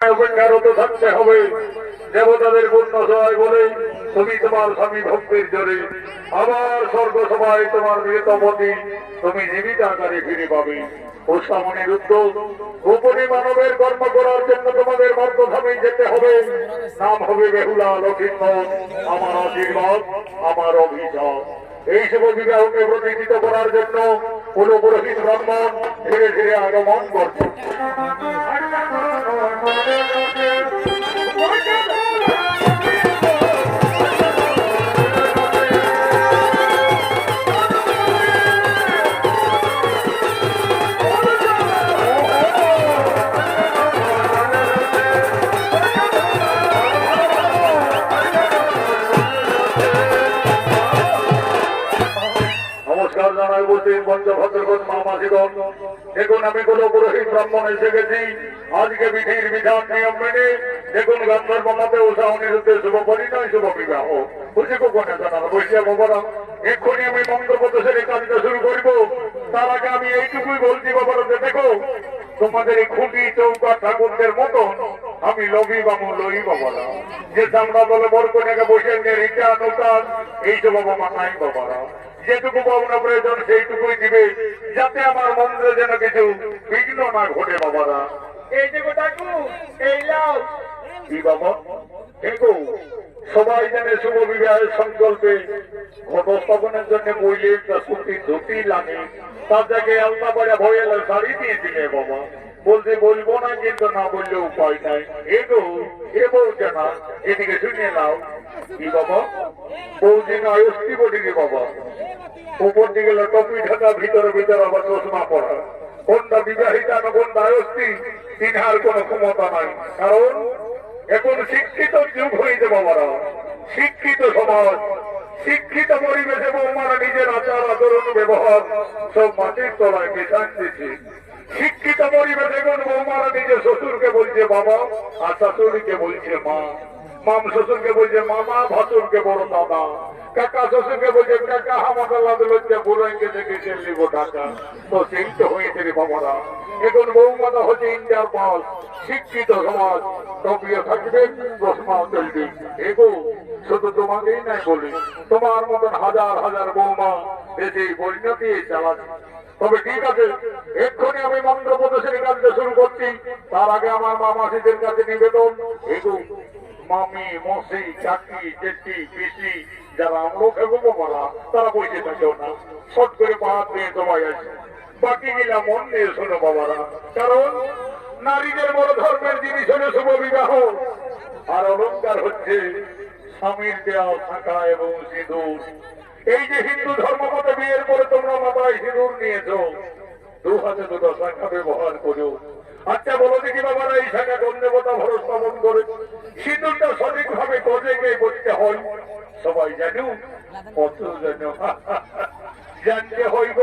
অপেক্ষারত থাকতে হবে। দেবতাদের পূর্ণ সহায় বলে তুমি তোমার স্বামী ভক্তির জোরে আবার স্বর্গ সভায় তোমার মৃতপতি তুমি জীবিত আকারে ফিরে পাবে। ও সামনের উদ্যোগ গোপনে মানবের কর্ম করার জন্য তোমাদের মধ্যধামে যেতে হবে। নাম হবে বেহুলা লক্ষ্মীধর। আমার আশীর্বাদ, আমার অভিশাপ। এই শুভ বিবাহকে প্রতিষ্ঠিত করার জন্য কোন পুরোহিত ব্রাহ্মণ ধীরে ধীরে আগমন করছে। দেখুন আমি কোন পুরোহিত ব্রাহ্মণ এসে গেছি। আজকে বিধির বিধান নিয়ম মেনে দেখুন গান্ধর্ব মতে উষা অনিরুদ্ধের শুভ পরিণয় শুভ বিবাহ বুঝে কোনে জানানো বসিয়া বাবারা। এক্ষুনি আমি মন্ত্রপ্রদেশের এই কাজটা শুরু করিব। তার আগে আমি এইটুকুই বলছি বাবারা যে দেখো তোমাদের এই খুঁটি চৌকা ঠাকুরদের মতন আমি লবি বামু লই বাবারা। যে চামড়া বলে বড় কন্যাকে বসে নিয়ে রিটার্ন উটান এইসব বাবা মানাই বাবারা। যেটুকু পাওনা প্রয়োজন সেইটুকুই দিবে যাতে আমার মন্দিরে যেন কিছু বিঘ্ন না ঘটে বাবারা। এই যে গোটাকু এই লাও কি বাবা দেখো সবাই জানে শুভ বিবাহের সংকল্পে ঘটস্থাপনের জন্য বইলে একটা সুতি ধুতি লাগে। তার জায়গায় আলতা পাড়া ভয়েল শাড়ি দিয়ে দিলে বাবা। বলতে বলবো না কিন্তু না বললে উপায় নাই। এগো এ বলছে না এদিকে শুনিয়ে নাও কি বাবা। বৌদিন আয়স্তি বটিকে বাবা। উপর দিকে টপি ঢাকা ভিতরে ভিতরে আবার চশমা পড়া। কোনটা বিবাহিতা না কোনটা আয়স্তি চিনার কোন ক্ষমতা নাই। কারণ এখন শিক্ষিত যুগ হয়েছে বাবারা। শিক্ষিত সমাজ শিক্ষিত পরিবেশে বৌমারা নিজের আচার আচরণ ব্যবহার সব মাটির তলায় মিশান দিচ্ছে। শিক্ষিত পরিবেশে এখন বৌমারা নিজের শ্বশুরকে বলছে বাবা আর শাশুড়িকে বলছে মা। মাম শ্বশুরকে বলছে মামা, ভাসুরকে বড় দাদা, কাকা শ্বশুরকে বলছে কাকা, হামাকাল্লা লজ্জা বুড়াইকে থেকে চেল্লিব ঢাকা। তো সেই তো হয়েছে রে বাবারা। এখন বৌমাতা হচ্ছে ইন্টার পাস শিক্ষিত সমাজ। তবিও থাকবে প্রশ্নও চলবে। এগো শুধু তোমাকেই নাই বলি তোমার মতন হাজার হাজার বৌমা দেশে পরিণতি চালাচ্ছে। তবে ঠিক আছে এক্ষুনি আমি মন্ত্রপ্রদেশের কাজটা শুরু করছি। তার আগে আমার মামাসিদের কাছে নিবেদন এগো মামি মসি চাকরি চেটি পিসি যারা আমরা খেবো বলা তারা বসে থাকেও না শট করে পাহাড় দিয়ে সবাই আছে। বাকি গিলা মন দিয়ে শোনো বাবারা। কারণ নারীদের বড় ধর্মের জিনিস হলো শুভ বিবাহ। আর অলঙ্কার হচ্ছে স্বামীর দেওয়া শাঁখা এবং সিঁদুর। এই যে হিন্দু ধর্ম মতে বিয়ের পরে তোমরা মাথায় সিঁদুর নিয়েছো, দু হাতে দুটো শাঁখা ব্যবহার করো। আচ্ছা বলো দেখি বাবারা এই শাখা কোন দেবতা ভরস স্থাপন করে? সিঁদুরটা সঠিক ভাবে কোথায় গিয়ে করতে হয় সবাই জানো? কত জানো? জানতে হইব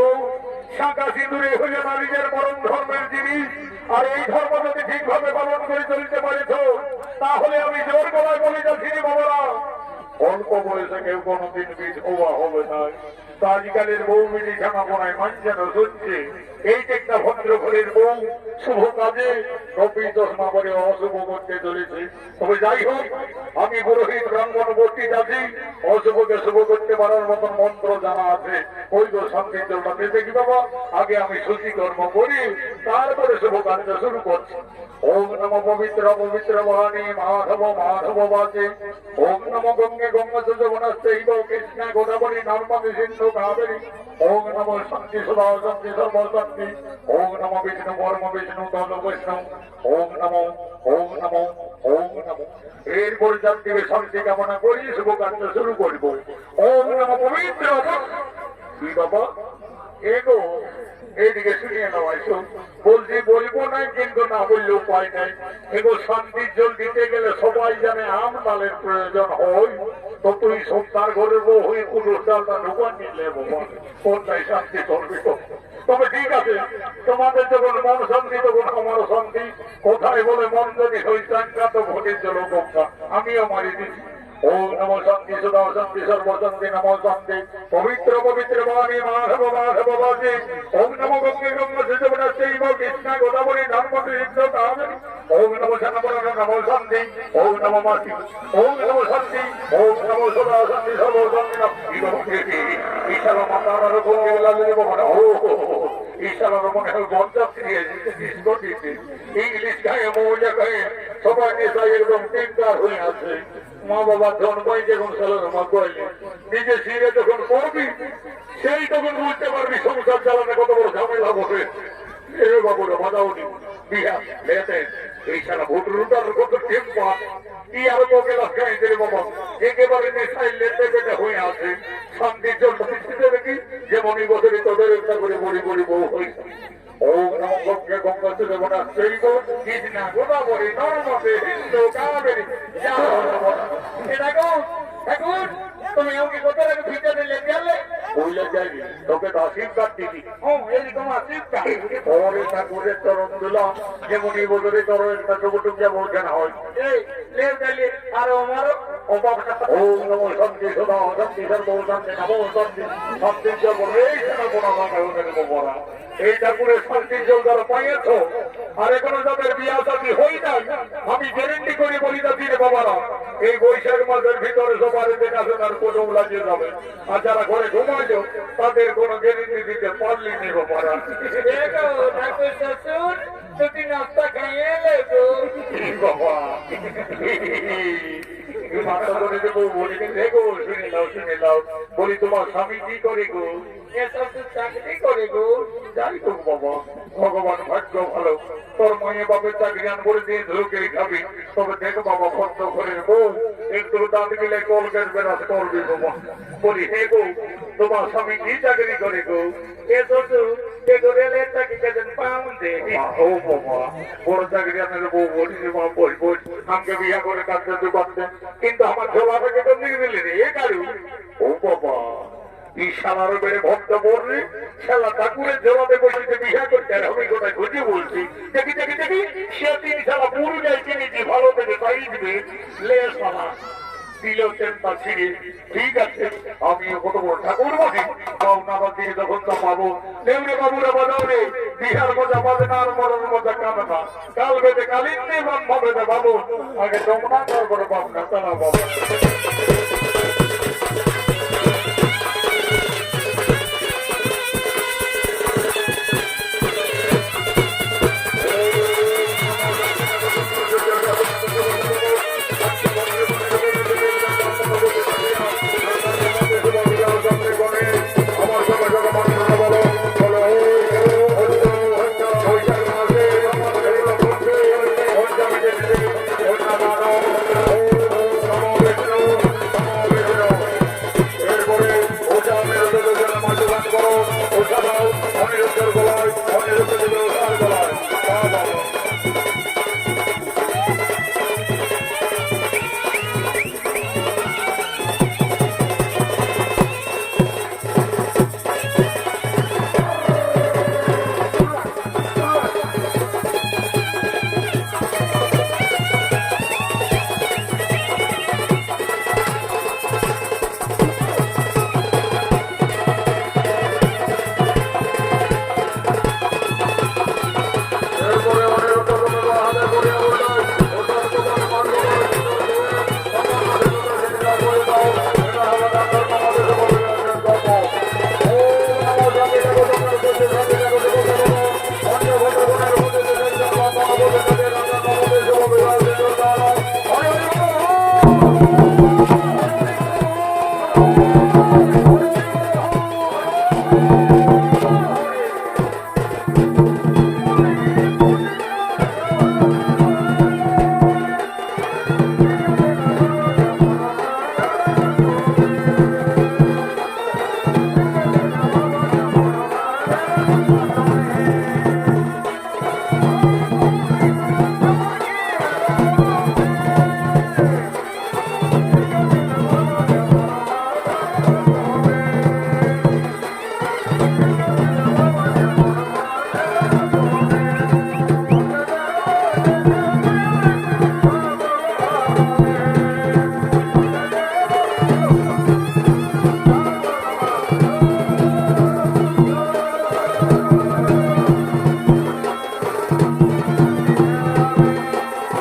শাখা সিঁদুরে হইলে নারীদের পরম ধর্মের জিনিস। আর এই ধর্ম যদি ঠিকভাবে পালন করে চলতে পারেছ তাহলে আমি জোর গলায় বলে যাচ্ছি বাবারা অল্প বয়সে কেউ কোনদিন বিধবা হবে না। আজকালের বউ মিলি শ্যামাপনায় মানছেন শুনছে এই যে একটা ভদ্র ঘরের বউ শুভ কাজে টপি চশমা করে অশুভ করতে চলেছে। তবে যাই হোক আমি পুরোহিত ব্রাহ্মণ বর্তিত আছি। অশুভকে শুভ করতে পারার মতন মন্ত্র জানা আছে। ওই তো শান্তির জন্য পেতে কি বাবা আগে আমি শুচি কর্ম করি তারপরে শুভ কাজটা শুরু করছি। ওম নম পবিত্র পবিত্র বাণী মাধব মাধব বাচে। ওম নম গঙ্গে গঙ্গা যমুনাস্তেইব কৃষ্ণা গোদাবরী নর্মদে সিন্ধু কাবেরী। ওম নম শান্তি সুধা শান্তি সর্বশান্তি। ওম নম বিষ্ণু পরম বিষ্ণু তদ বৈষ্ণু। ওম নম ওম নম ওম নম। এরপর যাত্রীকে শান্তি কামনা করি শুভ কার্য শুরু করব। ওম নম পবিত্র কি বাবা এগো এইদিকে শুনিয়ে নেওয়া বলছি বলবো না কিন্তু না বললে উপায় নাই। এগো শান্তির জল দিতে গেলে সবাই জানে আম ডালের প্রয়োজন হয়। তো তুই সন্তার ঘরের বউ হয়ে পুরুষ ডালটা ঢুকান নিলে কোনটাই শান্তি করবে। তবে ঠিক আছে তোমাদের যখন মন শান্তি তখন আমারও শান্তি। কোথায় বলে মন যদি হইতাঙ্কা তো ভোটের জল গঙ্গা আমিও মারি দিচ্ছি। ओम नमो शांति सदा शांति सर्व शांति नमो शांति पवित्र पवित्र वाणी माधव माधव वाणी ओम नमो गंगे गंगा सिद्धवनस्यैव कृष्ण गोदावरी धर्मवती कावेरी ओम नमो शरणवरण नमो शांति ओम नमो माति ओम नमो शांति ओम नमो सदा शांति सर्व शांति नमो ईश्वर मातार गंगे लाले बमन ओ ईश्वर रमन है बहुत क्रिया इसको दीते इंग्लिश कहे मोजा कहे সবাই নেশা একদম তিনকার হয়ে আছে মা বাবা জন্মাই যখন সালামা করলে নিজে সিরে যখন করবি সেই তখন বুঝতে পারবি সংসার চালানো কত বড় ঝামেলা হবে এ বাবুরা বাদাউনি বিহা লেতে এই সারা ভোটরুটার কত টেম্পা কি আর তোকে লাগাই দে বাবা একেবারে নেশাই লেতে বেটে হয়ে আছে শান্তির জন্য পরিস্থিতি দেখি যেমনই বছরে তোদের একটা করে বড়ি বড়ি বউ হয়েছে ओम नमो गंगे गंगा सिद्धवनस्यैव कृष्ण गोदावरी धर्मवती कावेरी এটা গো ঠাকুর তুমি আমাকে কত টাকা ভিতরে দিলে গেলে বইলে যাইবি তোকে তো আশীর্বাদ দিবি ও এই তোমার আশীর্বাদ ওরে ঠাকুরের চরণ দিলাম যেমনই বছরে তোর একটা টুকুটুক যা বলছে না হয় এই লেও গেলে আর আমারও ओम नमो शांति सदा शांति सर्व शांति नमो शांति शांति जब এই সারা কোনা মাথা ওদের বড়া এই ঠাকুরের শান্তির জল যারা পাইয়েছো আর এখনো যাদের বিয়া শাদী হই নাই আমি গ্যারেন্টি করে বলি না দিনে বাবারা এই বৈশাখ মাসের ভিতরে সবার দেখাশোনার কোদম লাগিয়ে যাবে আর যারা ঘরে ঘুমাইছো তাদের কোনো গ্যারেন্টি দিতে পারলি নি বাবারা দেখো ঠাকুর শ্বশুর তুমি নাস্তা খাইয়ে লেগো বাবা মাথা ধরে দেবো বলি দেখো শুনে নাও বলি তোমার স্বামী কি করে গো এসব চাকরি করে গো যাই তো বাবা ভগবান ভাগ্য ভালো তোর মায়ে বাপের চাকরি আন করে দিয়ে ধুকে খাবি তবে দেখো বাবা বন্ধ করে বউ একটু দাঁত গেলে কলকেট বেড়াতে করবি বাবা বলি হে গো তোমার স্বামী কি চাকরি করে গো এসব রেলের চাকরি কেন পাউন্ডে ও বাবা বড় চাকরি আনের বউ বলি বই বই আমাকে বিয়া করে কাঁদতে পারতে কিন্তু আমার ঝোলাটাকে তো নিয়ে দিলি রে এ কারু ও বাবা ঈশানার বেড়ে ভক্ত বললি শালা ঠাকুরের জবাবে বসে বিহা করতে আর আমি কোথায় খুঁজে বলছি দেখি দেখি দেখি সে তিন শালা পুরু যাই কিনেছি ভালো থেকে তাই দিবে লে শালা দিল চেন্তা ছিঁড়ে ঠিক আছে আমিও কত বড় ঠাকুর বসি পাওনা দিয়ে যখন তো পাবো নেমরে বাবুরা বাজাও রে বিহার মজা বাজে না আর মরণ মজা কামে না কাল বেঁধে কালিন্দি বাম ভাবে বাবু আগে তোমরা তারপরে বাবু না তারা বাবু